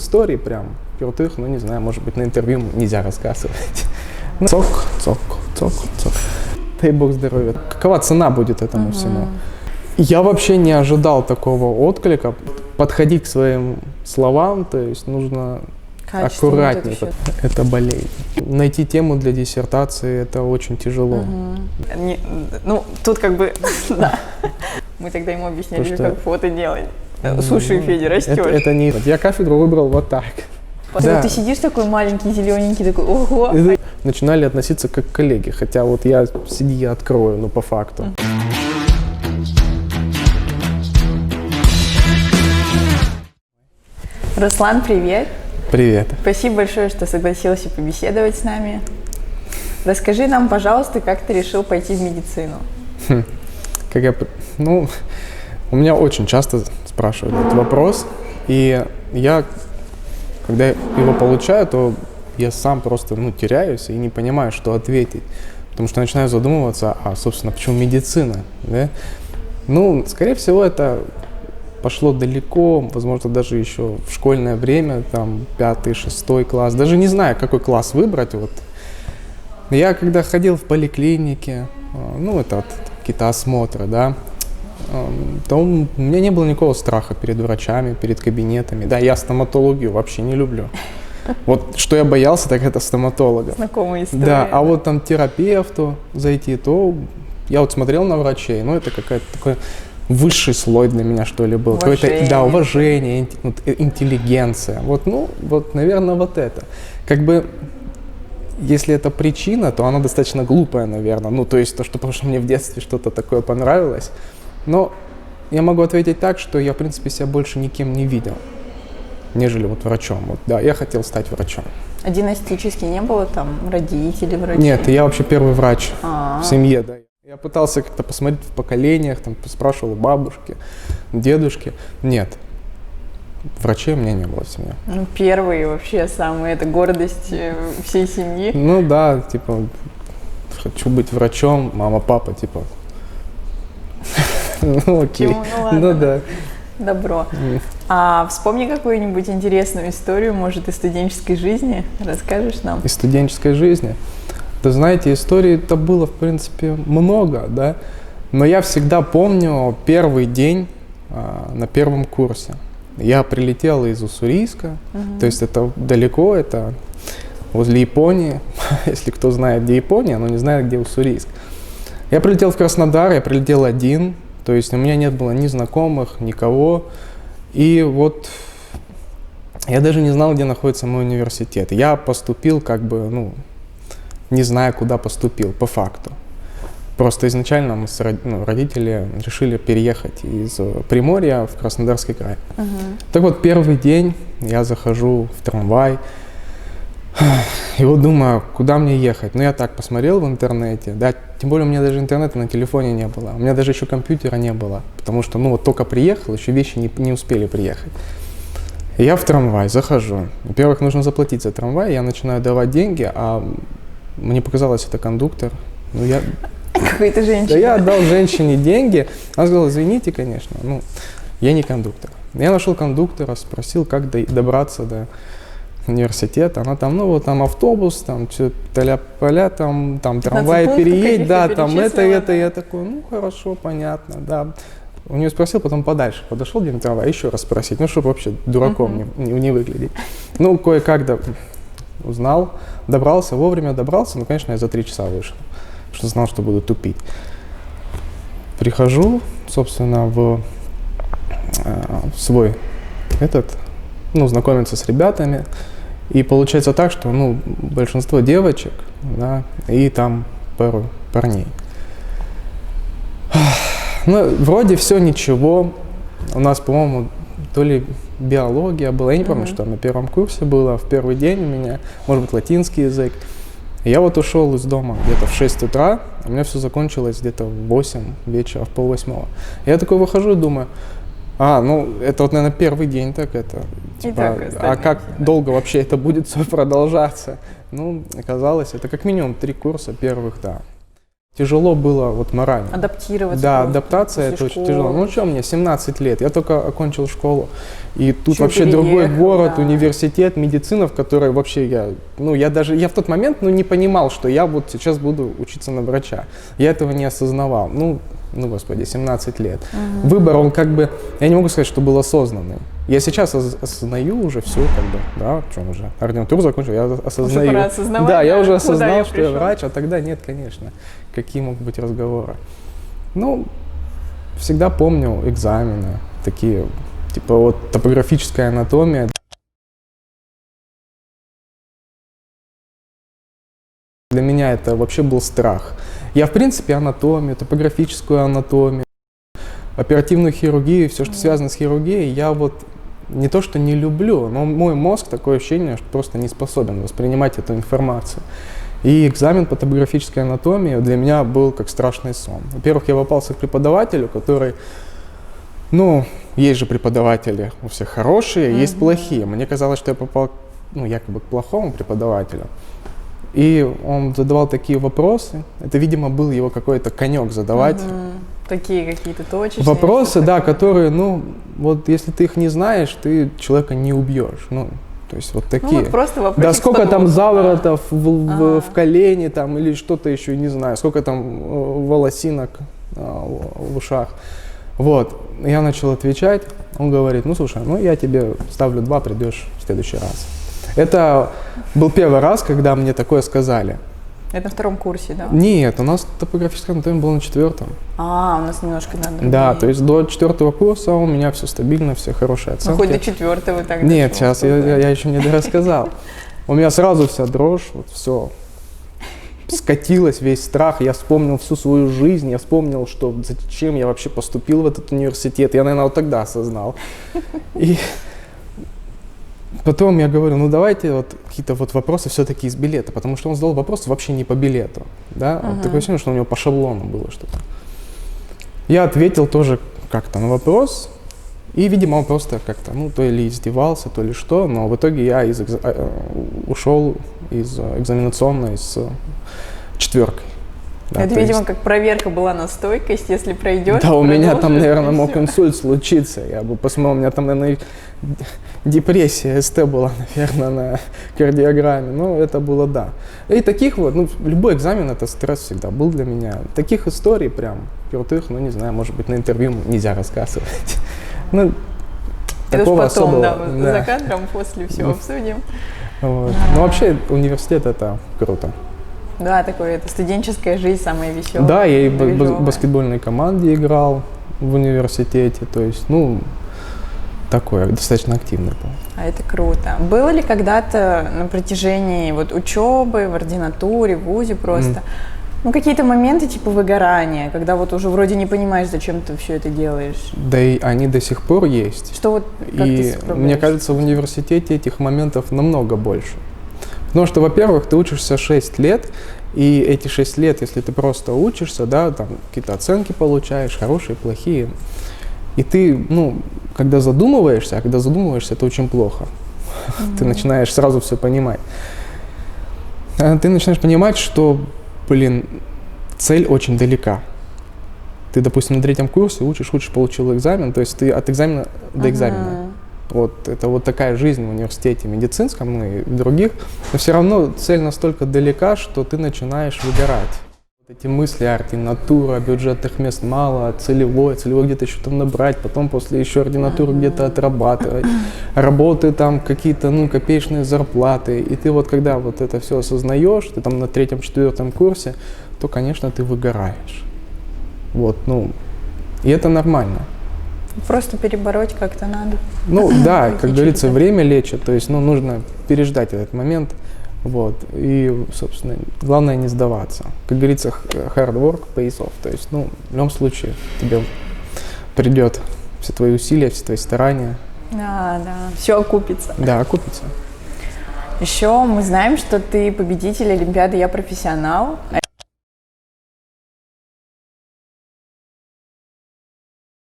историй прям крутых, ну не знаю, может быть, на интервью нельзя рассказывать. Цок, цок, цок, цок. Дай бог здоровья. Какова цена будет этому всему? Я вообще не ожидал такого отклика. Подходить к своим словам, то есть нужно аккуратнее. Это болезнь. Найти тему для диссертации — это очень тяжело. Ну, тут как бы, да. Мы тогда ему объясняли, как фото делать. Слушай, Федя, растешь. Это не... Я кафедру выбрал вот так. Да. Ты сидишь такой маленький, зелененький, такой, ого. Начинали относиться как к коллеге, хотя вот я сиди, я открою, ну по факту. Руслан, привет. Привет. Спасибо большое, что согласился побеседовать с нами. Расскажи нам, пожалуйста, как ты решил пойти в медицину? Ну, у меня очень часто спрашивают этот вопрос, и я, когда его получаю, то я сам просто, теряюсь и не понимаю, что ответить, потому что начинаю задумываться, собственно, почему медицина, да? Ну, скорее всего, это пошло далеко, возможно, даже еще в школьное время, там, 5-6 класс, даже не знаю, какой класс выбрать, вот. Я когда ходил в поликлинике, какие-то осмотры, да, то у меня не было никакого страха перед врачами, перед кабинетами. Да, я стоматологию вообще не люблю. Вот что я боялся, так это стоматолога. Знакомая история. Да, а вот там терапевту зайти, то я вот смотрел на врачей, это какая-то такой высший слой для меня, что ли, был. Уважение. Да, уважение, интеллигенция. Наверное, вот это. Как бы, если это причина, то она достаточно глупая, наверное. Потому что мне в детстве что-то такое понравилось. Но я могу ответить так, что я, в принципе, себя больше никем не видел, нежели врачом. Да, я хотел стать врачом. А династически не было там родителей врачей? Нет, я вообще первый врач в семье, да. Я пытался как-то посмотреть в поколениях, там, спрашивал у бабушки, дедушки. Нет, врачей у меня не было в семье. Первый вообще самый, это гордость всей семьи. Ну да, хочу быть врачом, мама, папа, окей. Ну ладно. Ну да. Добро. А вспомни какую-нибудь интересную историю, может, из студенческой жизни. Расскажешь нам? Из студенческой жизни? Да знаете, историй-то было, в принципе, много, да. Но я всегда помню первый день на первом курсе. Я прилетел из Уссурийска, то есть это далеко, это возле Японии. Если кто знает, где Япония, но не знает, где Уссурийск. Я прилетел в Краснодар, я прилетел один, то есть у меня не было ни знакомых, никого. И вот я даже не знал, где находится мой университет. Я поступил не зная, куда поступил, по факту. Просто изначально мы родители решили переехать из Приморья в Краснодарский край. Так вот, первый день я захожу в трамвай, и вот думаю, куда мне ехать? Я так посмотрел в интернете, да, тем более у меня даже интернета на телефоне не было, у меня даже еще компьютера не было, потому что, только приехал, еще вещи не успели приехать. И я в трамвай захожу. Во-первых, нужно заплатить за трамвай, я начинаю давать деньги, а мне показалось, это кондуктор. Какой-то женщина. Да, я отдал женщине деньги, она сказала, извините, конечно, я не кондуктор. Я нашел кондуктора, спросил, как добраться до университета. Она там, там автобус, там толя-поля, там трамвай переедь, да, там это. Я такой, хорошо, понятно, да. У нее спросил, потом подальше подошел, где трамвай, еще раз спросить, чтобы вообще дураком не выглядеть. Кое-как узнал, вовремя добрался, конечно, я за 3 часа вышел, потому что знал, что буду тупить. Прихожу, собственно, в свой знакомиться с ребятами, и получается так, что, большинство девочек, да, и там пару парней. Вроде все ничего, у нас, по-моему, то ли биология была, я не помню, что на первом курсе было, в первый день у меня, может быть, латинский язык. Я ушел из дома где-то в 6 утра, а у меня все закончилось где-то в 8 вечера, в 7:30. Я такой выхожу и думаю, это наверное, первый день, так это, а как долго вообще это будет все продолжаться? Оказалось, это как минимум 3 курса первых, да. Тяжело было вот морально. Адаптироваться. Да, адаптация это очень тяжело. Ну что, мне 17 лет, я только окончил школу. И тут Еще вообще другой город, да. университет, медицина, в которой вообще я в тот момент не понимал, что я вот сейчас буду учиться на врача. Я этого не осознавал. Господи, 17 лет. Выбор, он я не могу сказать, что был осознанный. Я сейчас осознаю уже все, да, в чем уже. Ординатуру закончил, я осознаю. Уже пора осознавать, да, я уже осознал, что пришел. я врач, а тогда нет, конечно. Какие могут быть разговоры? Всегда помню экзамены, такие, типа топографическая анатомия. Для меня это вообще был страх. Я, в принципе, анатомию, топографическую анатомию, оперативную хирургию, все, что связано с хирургией, я не то, что не люблю, но мой мозг, такое ощущение, что просто не способен воспринимать эту информацию. И экзамен по топографической анатомии для меня был как страшный сон. Во-первых, я попался к преподавателю, который, есть же преподаватели у всех хорошие, есть плохие. Мне казалось, что я попал, якобы к плохому преподавателю. И он задавал такие вопросы. Это, видимо, был его какой-то конек задавать. Такие какие-то точечные. Вопросы, да, которые, если ты их не знаешь, ты человека не убьешь. То есть такие. Просто вопросы. Да, сколько там заворотов в колене там, или что-то еще, не знаю, сколько там волосинок в ушах. Я начал отвечать. Он говорит, слушай, я тебе ставлю 2, придешь в следующий раз. Это был первый раз, когда мне такое сказали. Это на 2 курсе, да? Нет, у нас топографическая анатомия была на 4. У нас немножко надо. Да, то есть до 4 курса у меня все стабильно, все хорошие оценки. Хоть до 4 так. Нет, сейчас я еще не дорассказал. У меня сразу вся дрожь, все скатилась, весь страх. Я вспомнил всю свою жизнь, я вспомнил, что зачем я вообще поступил в этот университет. Я, наверное, тогда осознал. И потом я говорю, давайте какие-то вопросы все-таки из билета, потому что он задал вопрос вообще не по билету, да, такое ощущение, что у него по шаблону было что-то. Я ответил тоже как-то на вопрос, и, видимо, он просто как-то, то ли издевался, то ли что, но в итоге я ушел из экзаменационной с 4. Да, это, видимо, как проверка была на стойкость, если пройдешь. Да, у меня там, наверное, мог инсульт случиться. Я бы посмотрел, у меня там, наверное, депрессия, СТ была, наверное, на кардиограмме. Это было, да. И таких любой экзамен, это стресс всегда был для меня. Таких историй прям крутых, не знаю, может быть, на интервью нельзя рассказывать. Это уж потом, за кадром, после всего обсудим. Вообще, университет это круто. Да, это студенческая жизнь, самая веселая. Да, я и в баскетбольной команде играл в университете, то есть, такой достаточно активный был. А это круто. Было ли когда-то на протяжении учебы, в ординатуре, в вузе просто, какие-то моменты типа выгорания, когда уже вроде не понимаешь, зачем ты все это делаешь? Да и они до сих пор есть. Что как ты справляешься? Мне кажется, в университете этих моментов намного больше. Потому что, во-первых, ты учишься 6 лет, и эти 6 лет, если ты просто учишься, да, там какие-то оценки получаешь, хорошие, плохие, и ты, когда задумываешься, это очень плохо. Ты начинаешь сразу все понимать. Ты начинаешь понимать, что, цель очень далека. Ты, допустим, на 3 курсе учишь, получил экзамен, то есть ты от экзамена до экзамена. Это такая жизнь в университете медицинском и в других, но все равно цель настолько далека, что ты начинаешь выгорать. Эти мысли, ординатура, бюджетных мест мало, целевой где-то еще там набрать, потом после еще ординатуры где-то отрабатывать, работы там какие-то, копеечные зарплаты, и ты когда это все осознаешь, ты там на 3-4 курсе, то, конечно, ты выгораешь. И это нормально. Просто перебороть как-то надо. Да, как говорится, время лечит, то есть, нужно переждать этот момент, и, собственно, главное не сдаваться. Как говорится, hard work pays off, то есть, в любом случае тебе придет все твои усилия, все твои старания. Да, все окупится. Да, окупится. Еще мы знаем, что ты победитель Олимпиады «Я профессионал».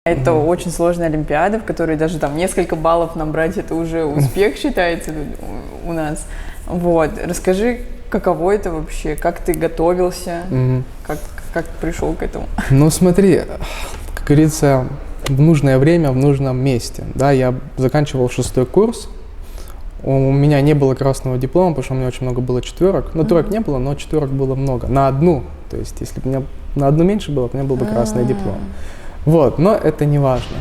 Это очень сложная олимпиада, в которой даже там несколько баллов набрать, это уже успех считается у нас. Расскажи, каково это вообще, как ты готовился, как Как ты пришел к этому? Ну, смотри, как говорится, в нужное время, в нужном месте. Да, я заканчивал 6-й курс. У меня не было красного диплома, потому что у меня очень много было четверок. Ну, троек не было, но четверок было много. На одну. То есть, если бы у меня на одну меньше было, у меня был бы красный диплом. Вот, но это не важно.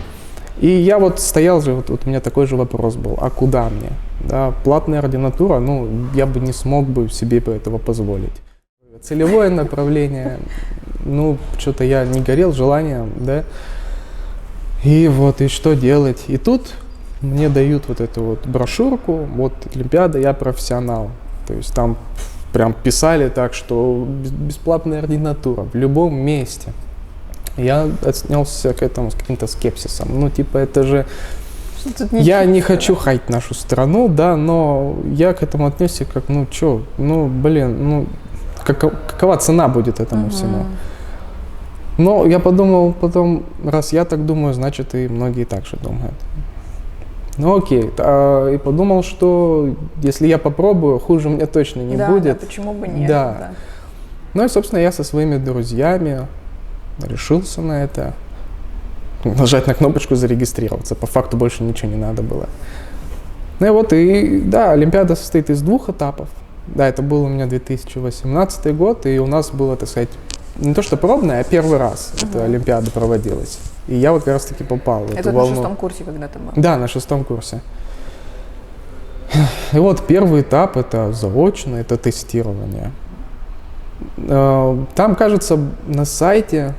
И я вот стоял же, вот у меня такой же вопрос был, а куда мне? Да, платная ординатура, ну, я бы не смог бы себе этого позволить. Целевое направление, ну, что-то я не горел желанием, да. И вот, и что делать? И тут мне дают вот эту вот брошюрку, вот Олимпиада, я профессионал. То есть там прям писали так, что бесплатная ординатура в любом месте. Я отнесся к этому с каким-то скепсисом. Ну, типа, это же... Я не хочу хаять нашу страну, да, но я к этому отнесся как, ну, чё, ну, блин, ну, какова цена будет этому всему? Но я подумал потом, раз я так думаю, значит, и многие так же думают. Ну, окей. И подумал, что если я попробую, хуже мне точно не будет. Да, почему бы нет? Да. Ну и, собственно, я со своими друзьями решился на это. Нажать на кнопочку «Зарегистрироваться». По факту больше ничего не надо было. Ну и вот, и да, Олимпиада состоит из 2 этапов. Да, это был у меня 2018 год, и у нас было, так сказать, не то что пробная, а первый раз эта Олимпиада проводилась. И я вот как раз таки попал в эту волну. Это на 6-м курсе когда-то был? Да, на 6-м курсе. И вот первый этап – это заочно, это тестирование. Там, кажется, на сайте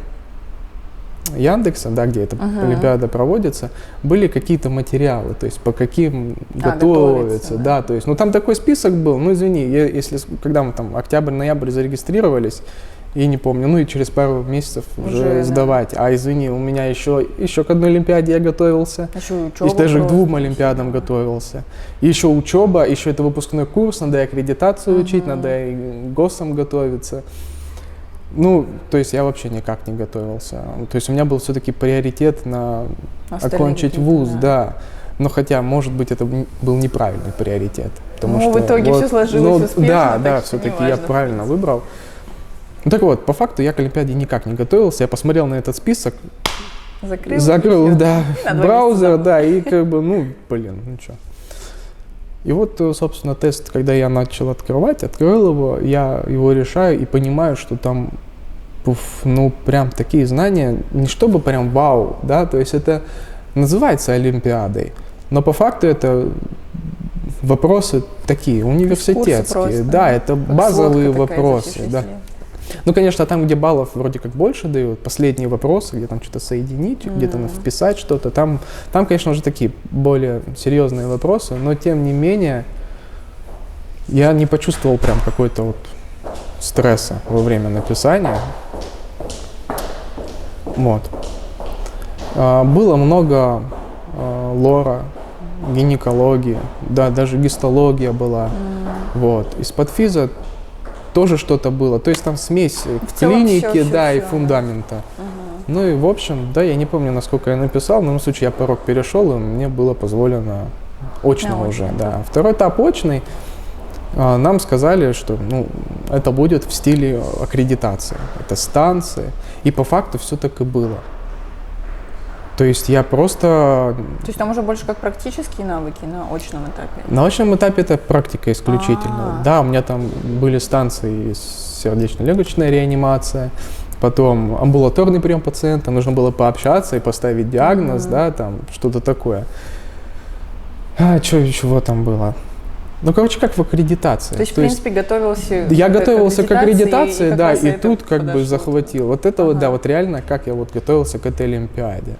Яндекса, да, где эта Олимпиада проводится, были какие-то материалы, то есть по каким готовиться, да, то есть, ну там такой список был, ну извини, если, когда мы там октябрь-ноябрь зарегистрировались, и не помню, ну и через пару месяцев уже сдавать, а извини, у меня еще к одной Олимпиаде я готовился, и даже к 2 Олимпиадам готовился, и еще учеба, еще это выпускной курс, надо и аккредитацию учить, надо и ГОСам готовиться. Ну, то есть я вообще никак не готовился. То есть у меня был все-таки приоритет на окончить вуз, да. Но хотя, может быть, это был неправильный приоритет. Потому что, в итоге вот, все сложилось успешно. Да, все-таки я правильно выбрал. Ну так вот, по факту я к Олимпиаде никак не готовился. Я посмотрел на этот список, закрыл браузер, да, и как бы, ну, блин, ну что. И вот, собственно, тест, когда я начал открыл его, я его решаю и понимаю, что там, ну, прям такие знания, не чтобы прям вау, да, то есть это называется Олимпиадой, но по факту это вопросы такие, университетские, да, это базовые вопросы, да. Ну, конечно, там, где баллов вроде как больше дают, последние вопросы, где там что-то соединить, где-то вписать что-то, там, конечно, уже такие более серьезные вопросы, но тем не менее я не почувствовал прям какой-то вот стресса во время написания. Вот. Было много лора, гинекологии, да, даже гистология была. Вот. Из-под физа тоже что-то было. То есть там смесь клиники, да, и фундамента. Ну и в общем, да, я не помню, насколько я написал, но в любом случае я порог перешел, и мне было позволено очно уже, да. Второй этап очный. Нам сказали, что ну, это будет в стиле аккредитации. Это станции. И по факту все так и было. То есть я просто... То есть там уже больше как практические навыки на очном этапе? На очном этапе это практика исключительно. Да, у меня там были станции сердечно-легочная реанимация, потом амбулаторный прием пациента, нужно было пообщаться и поставить диагноз, да, там что-то такое. Чего там было? Ну, короче, как в аккредитации. То есть, в принципе, готовился... Я готовился к аккредитации, да, и тут как бы захватил. Вот это вот, да, вот реально, как я вот готовился к этой Олимпиаде.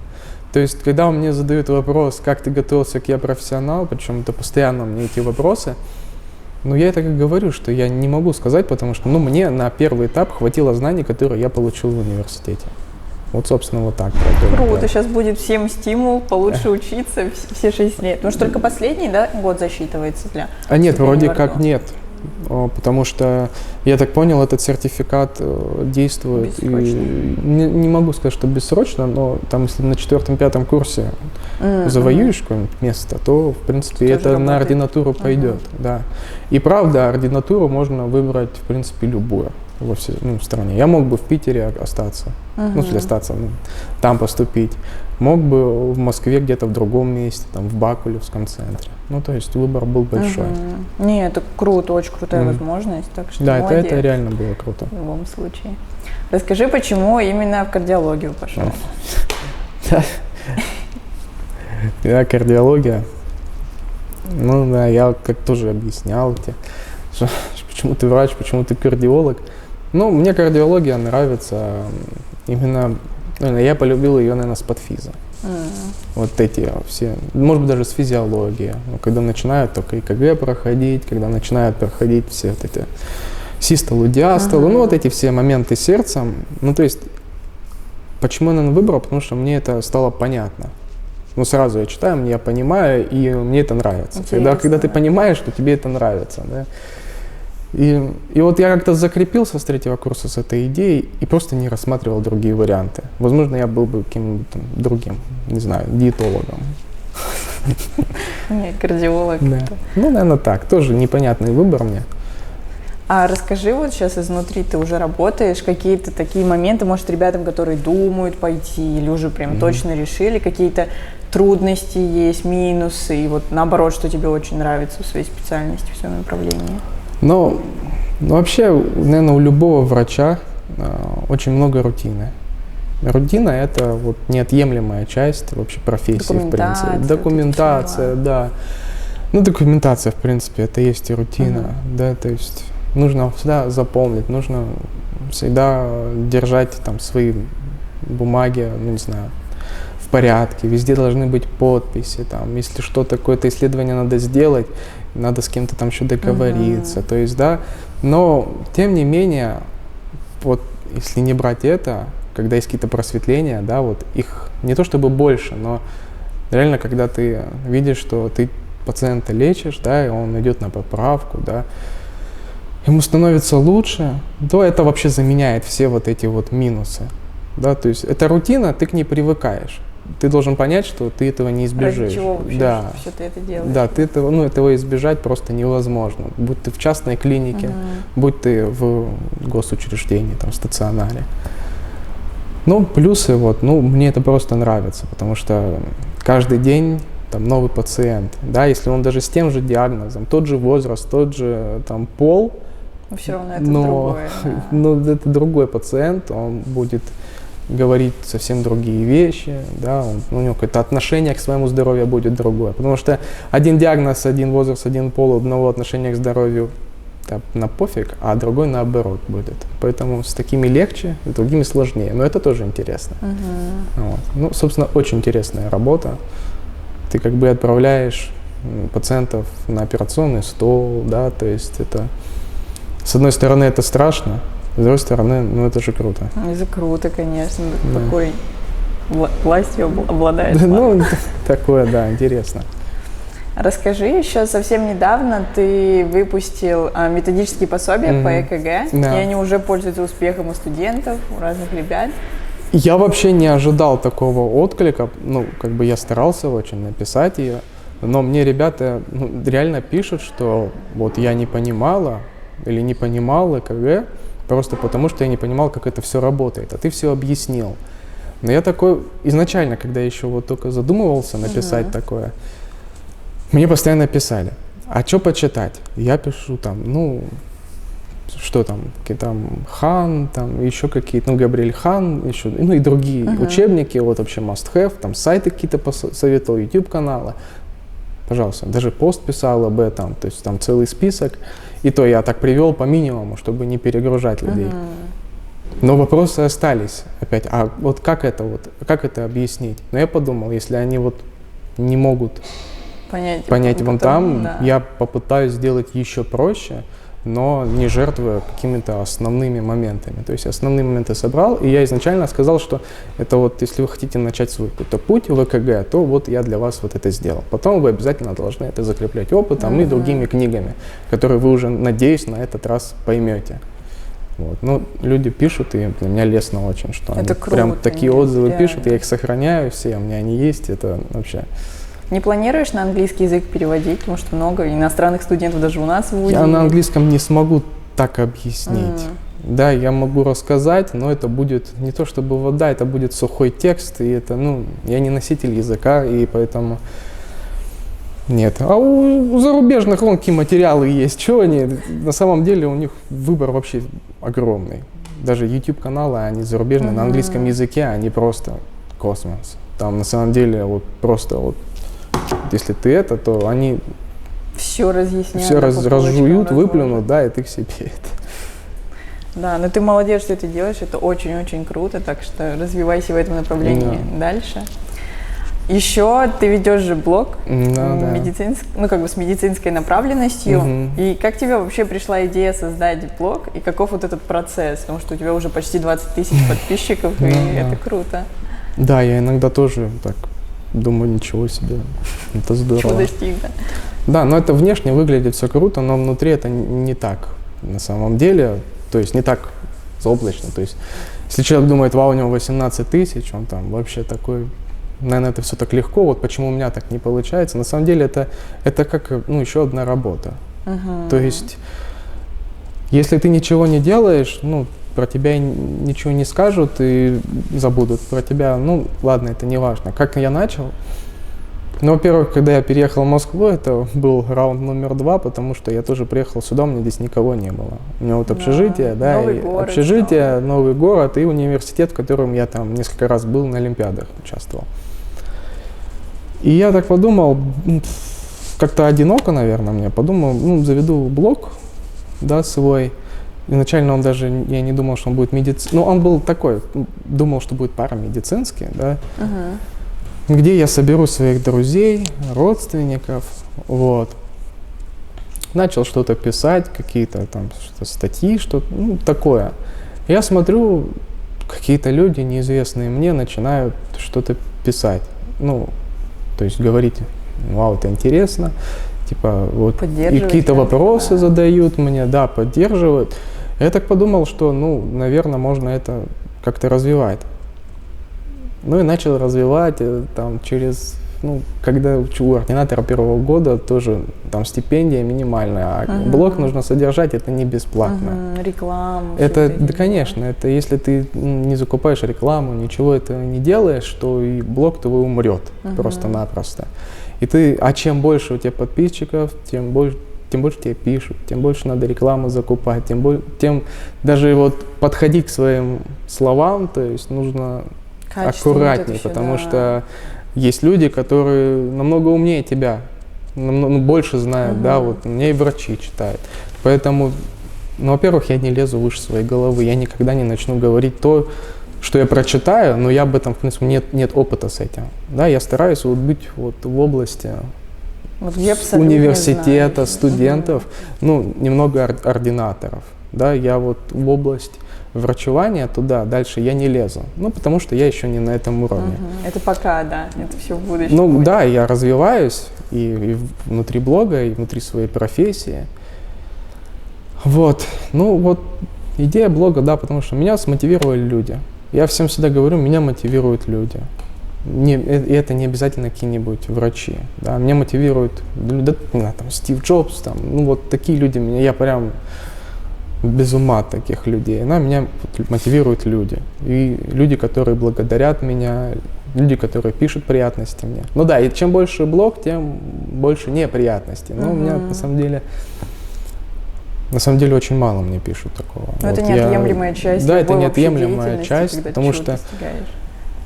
То есть, когда мне задают вопрос, как ты готовился, как я профессионал, причем это постоянно мне эти вопросы, ну, я так и говорю, что я не могу сказать, потому что, ну, мне на первый этап хватило знаний, которые я получил в университете. Вот, собственно, вот так. Круто, сейчас будет всем стимул получше учиться все 6 лет. Потому что только последний, да, год засчитывается для... А нет, вроде как нет. Потому что, я так понял, этот сертификат действует. И не могу сказать, что бессрочно, но там, если на 4-5 курсе завоюешь какое-нибудь место, то, в принципе, это работает. На ординатуру пойдет. Да. И правда, ординатуру можно выбрать, в принципе, любую. в стране. Я мог бы в Питере остаться, ну, если остаться, там поступить. Мог бы в Москве где-то в другом месте, там, в Бакулевском центре. Ну, то есть выбор был большой. Не, это круто, очень крутая возможность. Так что да, это реально было круто. В любом случае. Расскажи, почему именно в кардиологию пошел? Да, кардиология. Ну да, я как тоже объяснял тебе, что почему ты врач, почему ты кардиолог. Ну, мне кардиология нравится именно, я полюбил ее, наверное, с подфиза. Вот эти все, может быть, даже с физиологии. Когда начинают только ЭКГ проходить, когда начинают проходить все вот эти систолы, диастолы, ну, вот эти все моменты сердца. Ну, то есть, почему я, наверное, выбрал? Потому что мне это стало понятно. Ну, сразу я читаю, я понимаю, и мне это нравится. Когда ты понимаешь, что тебе это нравится, да. И вот я как-то закрепился с 3-го курса с этой идеей и просто не рассматривал другие варианты. Возможно, я был бы каким-нибудь другим, не знаю, диетологом. Нет, кардиолог. Да. Ну, наверное, так. Тоже непонятный выбор мне. А расскажи, вот сейчас изнутри ты уже работаешь, какие-то такие моменты, может, ребятам, которые думают пойти или уже прям точно решили, какие-то трудности есть, минусы, и вот наоборот, что тебе очень нравится в своей специальности, в своем направлении? Ну, вообще, наверное, у любого врача очень много рутины. Рутина – это вот неотъемлемая часть вообще профессии, в принципе. Документация, да. Ну, документация, в принципе, это есть и рутина, да, то есть нужно всегда запомнить, нужно всегда держать там свои бумаги, ну, не знаю, в порядке, везде должны быть подписи, там, если что-то, какое-то исследование надо сделать, надо с кем-то там еще договориться, то есть, да, но, тем не менее, вот, если не брать это, когда есть какие-то просветления, да, вот, их не то чтобы больше, но реально, когда ты видишь, что ты пациента лечишь, да, и он идет на поправку, да, ему становится лучше, то это вообще заменяет все вот эти вот минусы, да, то есть это рутина, ты к ней привыкаешь. Ты должен понять, что ты этого не избежишь. Ради чего вообще да. все ты это делаешь? Да, ты этого избежать просто невозможно. Будь ты в частной клинике, будь ты в госучреждении, там, стационаре. Ну, плюсы, вот, ну, мне это просто нравится, потому что каждый день там новый пациент, да, если он даже с тем же диагнозом, тот же возраст, тот же там пол, но все равно это другое. Да. Но это другой пациент, он будет говорить совсем другие вещи, да, у него какое-то отношение к своему здоровью будет другое, потому что один диагноз, один возраст, один пол, у одного отношения к здоровью на пофиг, а другой наоборот будет. Поэтому с такими легче, с другими сложнее, но это тоже интересно. Вот. Ну, собственно, очень интересная работа. Ты как бы отправляешь пациентов на операционный стол, да, то есть это, с одной стороны, это страшно, с другой стороны, ну это же круто. Это круто, конечно, да. Такой властью обладаешь. Ну, такое, да, интересно. Расскажи, еще совсем недавно ты выпустил методические пособия по ЭКГ, и они уже пользуются успехом у студентов, у разных ребят. Я вообще не ожидал такого отклика, ну, как бы я старался очень написать ее, но мне ребята реально пишут, что вот я не понимала или не понимал ЭКГ, просто потому что я не понимал, как это все работает, а ты все объяснил. Но я такой, изначально, когда я еще вот только задумывался написать такое, мне постоянно писали, а что почитать? Я пишу там, ну, что там, там Хан, там еще какие-то, ну, Габриэль Хан, еще, ну, и другие учебники, вот вообще must have, там сайты какие-то посоветовал, YouTube-каналы. Пожалуйста, даже пост писал об этом, то есть там целый список, и то я так привел по минимуму, чтобы не перегружать людей. Но вопросы остались опять, а вот как это объяснить? Но я подумал, если они вот не могут понять вон там, да. Я попытаюсь сделать еще проще, но не жертвуя какими-то основными моментами. То есть основные моменты собрал, и я изначально сказал, что это вот, если вы хотите начать свой какой-то путь в ЭКГ, то вот я для вас вот это сделал. Потом вы обязательно должны это закреплять опытом и другими книгами, которые вы уже, надеюсь, на этот раз поймете. Вот. Ну, люди пишут, и для меня лестно очень, что это они круто, прям такие отзывы пишут, я их сохраняю все, у меня они есть, это вообще... Не планируешь на английский язык переводить, потому что много иностранных студентов даже у нас в ВУЗе? Я на английском не смогу так объяснить. Да, я могу рассказать, но это будет не то чтобы вода, это будет сухой текст, и это, ну, я не носитель языка, и поэтому нет. А у зарубежных вон какие материалы есть, что они, на самом деле у них выбор вообще огромный. Даже YouTube-каналы, они зарубежные, на английском языке, они просто космос. Там на самом деле вот просто вот, если ты это, то они все разъясняют. все разжуют, выплюнут, да, и ты к себе это. Да, но ты молодец, что ты делаешь, это очень-очень круто, так что развивайся в этом направлении дальше. Еще ты ведешь же блог ну, как бы с медицинской направленностью. И как тебе вообще пришла идея создать блог, и каков вот этот процесс? Потому что у тебя уже почти 20 тысяч подписчиков, и это круто. Да, я иногда тоже так думаю, ничего себе, это здорово. Чего достиг, да? Да, но это внешне выглядит все круто, но внутри это не так на самом деле. То есть не так заоблачно. То есть если человек думает, вау, у него 18 тысяч, он там вообще такой, наверное, это все так легко, вот почему у меня так не получается. На самом деле это как, ну, еще одна работа. То есть если ты ничего не делаешь, ну, про тебя ничего не скажут и забудут про тебя. Ну, ладно, это не важно. Как я начал? Ну, во-первых, когда я переехал в Москву, это был раунд номер 2, потому что я тоже приехал сюда, у меня здесь никого не было. У меня вот общежитие, да, новый город, общежитие, новый город и университет, в котором я там несколько раз был, на олимпиадах участвовал. И я так подумал, как-то одиноко, наверное, мне, подумал, ну, заведу блог, да, свой. Изначально он даже, я не думал, что он будет медицинский, ну, он был такой, думал, что будет парамедицинский, да. Где я соберу своих друзей, родственников, вот. Начал что-то писать, какие-то там статьи, что-то, ну, такое. Я смотрю, какие-то люди, неизвестные мне, начинают что-то писать. Ну, то есть говорить, вау, это интересно, типа, вот, и какие-то вопросы задают мне, да, поддерживают. Я так подумал, что, ну, наверное, можно это как-то развивать. Ну и начал развивать там через, ну, когда учу ординатора первого года, тоже там стипендия минимальная, а блог нужно содержать, это не бесплатно. Рекламу. Это, да, конечно, это если ты не закупаешь рекламу, ничего этого не делаешь, то и блог твой умрет просто-напросто. И ты, а чем больше у тебя подписчиков, тем больше тебе пишут, тем больше надо рекламу закупать, тем даже вот подходить к своим словам, то есть нужно аккуратнее, потому что есть люди, которые намного умнее тебя, намного больше знают, да, вот мне и врачи читают. Поэтому, ну, во-первых, я не лезу выше своей головы, я никогда не начну говорить то, что я прочитаю, но я об этом, в принципе, нет опыта с этим. Да, я стараюсь вот быть вот в области вот университета, студентов, ну, немного ординаторов, да, я вот в область врачевания туда, дальше я не лезу. Ну, потому что я еще не на этом уровне. Это пока, да, это все в будущем. Ну, будет. Да, я развиваюсь и внутри блога, и внутри своей профессии. Вот, ну вот, идея блога, да, потому что меня смотивировали люди. Я всем всегда говорю, меня мотивируют люди. И это не обязательно какие-нибудь врачи, да, меня мотивируют, да, там, Стив Джобс, там, ну, вот такие люди меня, я прям без ума от таких людей. Меня мотивируют люди. И люди, которые благодарят меня, люди, которые пишут приятности мне. Ну да, и чем больше блог, тем больше неприятностей. Но у меня на самом деле очень мало мне пишут такого. Но вот это неотъемлемая часть. Да, это неотъемлемая часть, потому что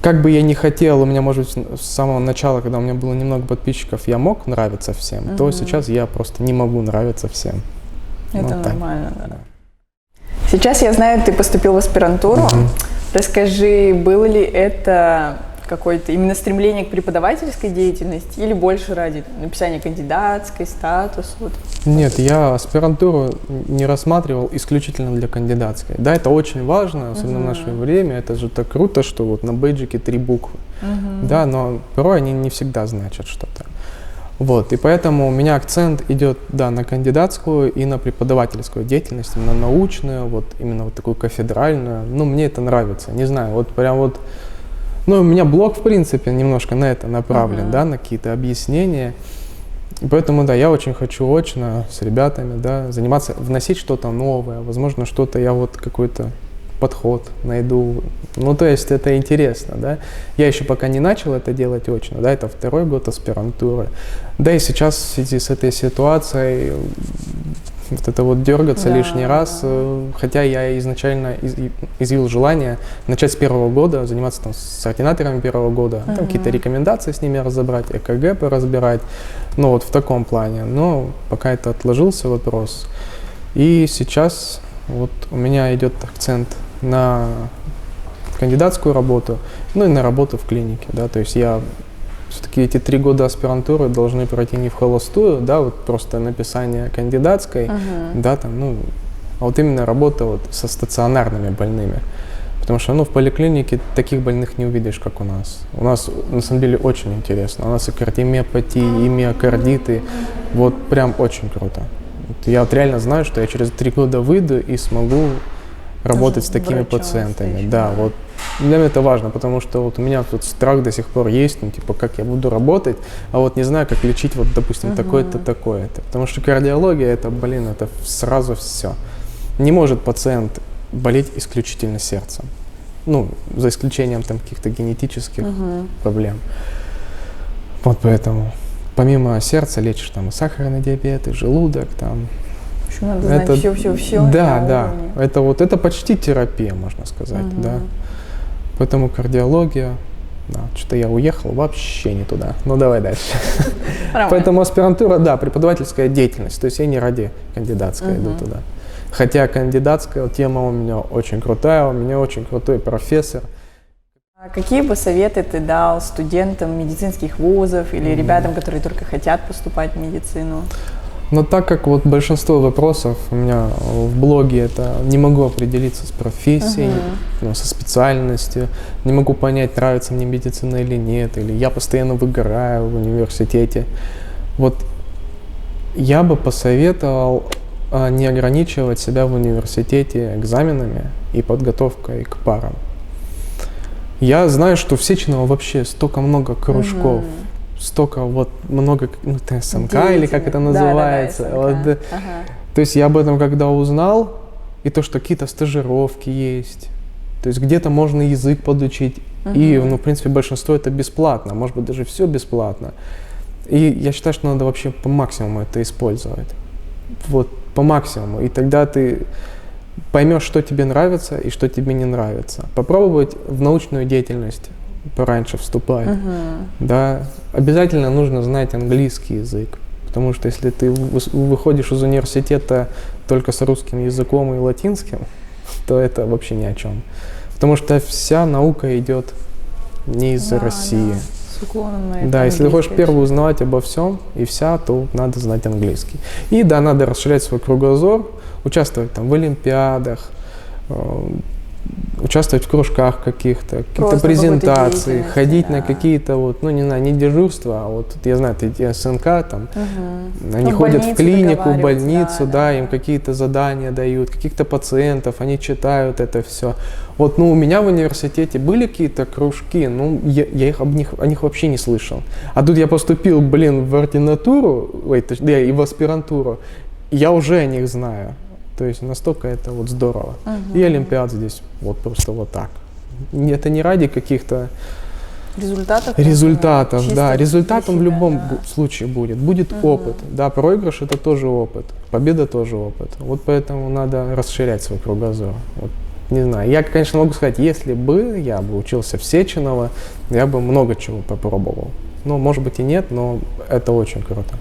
как бы я ни хотел, у меня, может быть, с самого начала, когда у меня было немного подписчиков, я мог нравиться всем, то сейчас я просто не могу нравиться всем. Это нормально, да. Сейчас я знаю, ты поступил в аспирантуру. Расскажи, было ли это какое-то именно стремление к преподавательской деятельности или больше ради написания кандидатской, статус? Вот? Нет, я аспирантуру не рассматривал исключительно для кандидатской. Да, это очень важно, особенно в наше время. Это же так круто, что вот на бейджике 3 буквы. Да, но порой они не всегда значат что-то. Вот, и поэтому у меня акцент идет, да, на кандидатскую и на преподавательскую деятельность, на научную, вот именно вот такую кафедральную. Ну, мне это нравится, не знаю, вот прям вот, ну, у меня блог, в принципе, немножко на это направлен, да, на какие-то объяснения. Поэтому, да, я очень хочу очно с ребятами, да, заниматься, вносить что-то новое, возможно, что-то я вот какой-то подход найду. Ну, то есть это интересно, да. Я еще пока не начал это делать очно, да, это 2-й год аспирантуры. Да, и сейчас в связи с этой ситуацией вот это вот дергаться лишний раз, хотя я изначально изъявил желание начать с 1-го года, заниматься там с ординаторами 1-го года, там какие-то рекомендации с ними разобрать, ЭКГ поразбирать, ну вот в таком плане. Но пока это отложился вопрос. И сейчас вот у меня идет акцент на кандидатскую работу, ну и на работу в клинике, да, то есть я все-таки эти 3 года аспирантуры должны пройти не в холостую, да, вот просто написание кандидатской, да, там, ну, а вот именно работа вот со стационарными больными. Потому что, ну, в поликлинике таких больных не увидишь, как у нас. У нас, на самом деле, очень интересно. У нас и кардиомиопатии, и миокардиты. Вот прям очень круто. Вот я вот реально знаю, что я через 3 года выйду и смогу работать с такими пациентами. Да, вот для меня это важно, потому что вот у меня тут страх до сих пор есть, ну, типа, как я буду работать, а вот не знаю, как лечить, вот, допустим, такое-то, такое-то. Потому что кардиология, это, блин, это сразу все. Не может пациент болеть исключительно сердцем. Ну, за исключением там каких-то генетических проблем. Вот поэтому помимо сердца лечишь там и сахарный диабет, и желудок, там. Надо знать все. Да, да. Это вот это почти терапия, можно сказать, да. Поэтому кардиология, да, что-то я уехал вообще не туда. Ну давай дальше. Поэтому аспирантура, да, преподавательская деятельность. То есть я не ради кандидатской иду туда. Хотя кандидатская тема у меня очень крутая, у меня очень крутой профессор. А какие бы советы ты дал студентам медицинских вузов или ребятам, которые только хотят поступать в медицину? Но так как вот большинство вопросов у меня в блоге, это не могу определиться с профессией, ну, со специальностью, не могу понять, нравится мне медицина или нет, или я постоянно выгораю в университете. Вот я бы посоветовал не ограничивать себя в университете экзаменами и подготовкой к парам. Я знаю, что в Сеченово вообще столько много кружков. Столько вот много, ну, СНК или как это называется. Да, вот, то есть я об этом когда узнал, и то, что какие-то стажировки есть, то есть где-то можно язык подучить, и, ну, в принципе, большинство это бесплатно, может быть, даже все бесплатно. И я считаю, что надо вообще по максимуму это использовать. Вот, по максимуму. И тогда ты поймешь, что тебе нравится и что тебе не нравится. Попробовать в научную деятельность пораньше вступать. Да, обязательно нужно знать английский язык, потому что если ты выходишь из университета только с русским языком и латинским, то это вообще ни о чем. Потому что вся наука идет не из России. С уклоном на это. Да, если ты хочешь первый узнавать обо всем и вся, то надо знать английский. И да, надо расширять свой кругозор, участвовать там в олимпиадах, участвовать в кружках каких-то презентации, ходить на какие-то вот, ну не знаю, не дежурства, а вот я знаю, эти СНК там, они ходят в клинику, в больницу, да, им какие-то задания дают, каких-то пациентов, они читают это все. Вот, ну у меня в университете были какие-то кружки, ну я их о них вообще не слышал. А тут я поступил, блин, в ординатуру, и в аспирантуру, и я уже о них знаю. То есть настолько это вот здорово. И олимпиад здесь вот просто вот так. Это не ради каких-то результатов, да. Результатом в любом случае будет опыт. Да, проигрыш это тоже опыт, победа тоже опыт. Вот поэтому надо расширять свой кругозор. Вот, не знаю, я, конечно, могу сказать, если бы я бы учился в Сеченово, я бы много чего попробовал. Ну, может быть и нет, но это очень круто.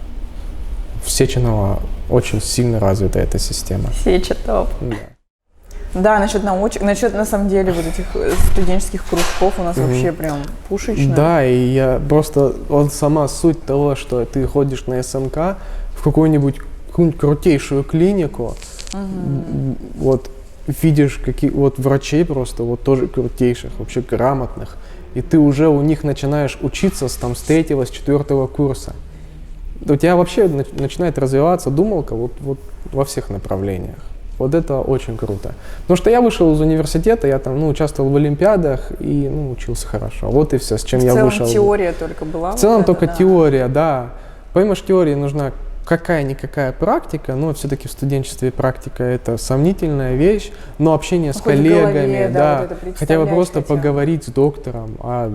В Сеченово очень сильно развита эта система. Сечетоп. Да, насчет на самом деле вот этих студенческих кружков у нас вообще прям пушечно. Да, и я просто, вот сама суть того, что ты ходишь на СНК в какую-нибудь крутейшую клинику, вот видишь вот врачей просто вот тоже крутейших, вообще грамотных, и ты уже у них начинаешь учиться с 3-го, с 4-го курса. У тебя вообще начинает развиваться думалка вот во всех направлениях. Вот это очень круто. Потому что я вышел из университета, я там, участвовал в олимпиадах и, учился хорошо. Вот и все, с чем я вышел. В целом теория только была? В целом только теория, да. помимо теории нужна какая-никакая практика, но все-таки в студенчестве практика это сомнительная вещь, но общение с Хоть в коллегами, голове, да, вот это хотя бы просто представлять поговорить с доктором, а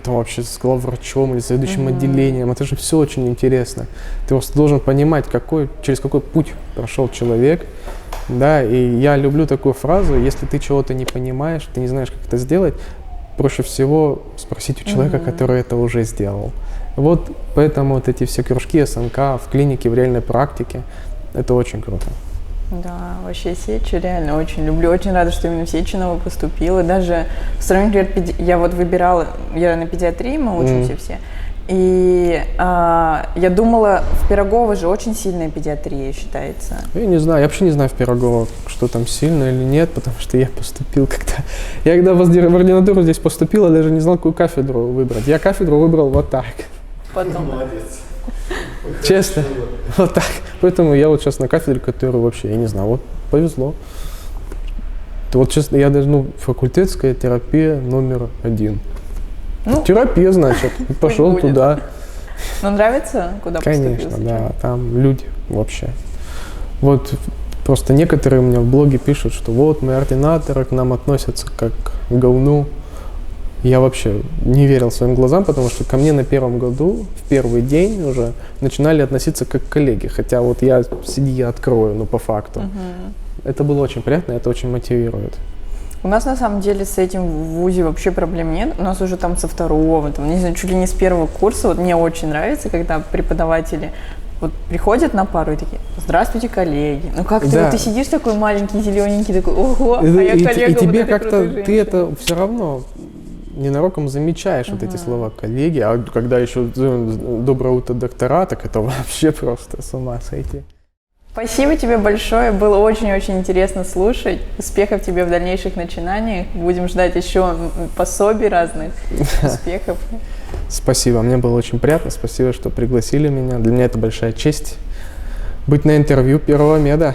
там, вообще с главврачом или с заведующим отделением, это же все очень интересно. Ты просто должен понимать, через какой путь прошел человек, да, и я люблю такую фразу: если ты чего-то не понимаешь, ты не знаешь, как это сделать, проще всего спросить у человека, который это уже сделал. Вот поэтому вот эти все кружки СНК в клинике, в реальной практике, это очень круто. Да, вообще Сечи реально очень люблю. Очень рада, что именно в Сечиново поступила. Даже в сравнении, например, я вот выбирала, я на педиатрии, мы учимся все, и я думала, в Пирогово же очень сильная педиатрия считается. Я не знаю, я вообще не знаю в Пирогово, что там сильно или нет, потому что я поступил когда... Я когда в ординатуру здесь поступил, я даже не знал, какую кафедру выбрать. Я кафедру выбрал вот так. Потом. Молодец. Честно, вот так. Поэтому я вот сейчас на кафедре, которую вообще, я не знаю, вот повезло. Вот честно, я даже, факультетская терапия номер 1. Терапия, значит, пошел туда. Ну, нравится, куда поступил? Конечно, да, там люди вообще. Вот просто некоторые у меня в блоге пишут, что вот мы ординаторы, к нам относятся как к говну. Я вообще не верил своим глазам, потому что ко мне на первом году, в первый день уже начинали относиться как к коллеге. Хотя вот я открою, по факту. Это было очень приятно, это очень мотивирует. У нас на самом деле с этим в ВУЗе вообще проблем нет. У нас уже там со второго, не знаю, чуть ли не с первого курса. Вот мне очень нравится, когда преподаватели вот приходят на пару и такие: здравствуйте, коллеги. Ну как да. ты сидишь такой маленький, зелененький, такой: ого, а я коллега. И тебе вот как-то, ты это все равно ненароком замечаешь, вот эти слова коллеги. А когда еще доброе утро, доктора, так это вообще просто с ума сойти. Спасибо тебе большое, было очень-очень интересно слушать. Успехов тебе в дальнейших начинаниях. Будем ждать еще пособий разных. Успехов. Спасибо, мне было очень приятно. Спасибо, что пригласили меня. Для меня это большая честь быть на интервью первого меда.